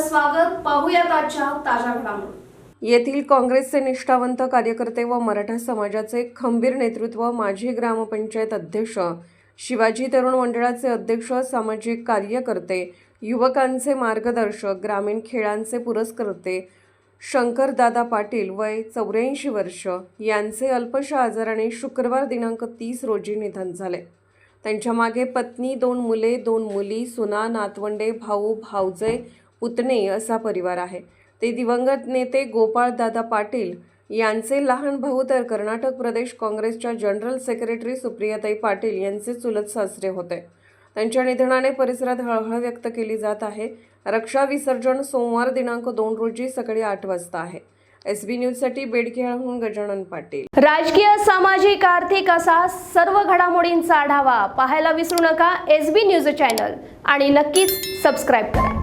आपलं स्वागत. पाहूयात आजच्या ताज्या घडामोडी. येथील काँग्रेसचे निष्ठावंत कार्यकर्ते व मराठा समाजाचे खंबीर नेतृत्व, माजी ग्रामपंचायत अध्यक्ष, शिवाजी तरुण मंडळाचे अध्यक्ष, सामाजिक कार्यकर्ते, युवकांचे मार्गदर्शक, ग्रामीण खेळांचे पुरस्कर्ते शंकरदादा पाटील वय 84 वर्ष यांचे अल्पशा आजाराने शुक्रवार दिनांक 30 रोजी निधन झाले. त्यांच्या मागे पत्नी, 2 मुले, 2 मुली, सुना, नातवंडे, भाऊ, भावजे, पुतणे असा परिवार आहे. ते दिवंगत नेते गोपाळदादा पाटील यांचे लहान भाऊ तर कर्नाटक प्रदेश काँग्रेसच्या जनरल सेक्रेटरी सुप्रियाताई पाटील यांचे चुलत सासरे होते. त्यांच्या निधनाने परिसरात हळहळ व्यक्त केली जात आहे. रक्षा विसर्जन सोमवार दिनांक 2 रोजी सकाळी 8 वाजता आहे. SB न्यूजसाठी बेडखेळाहून गजानन पाटील. राजकीय, सामाजिक, आर्थिक असा सर्व घडामोडींचा आढावा पाहायला विसरू नका SB न्यूज चॅनल आणि नक्कीच सबस्क्राईब करा.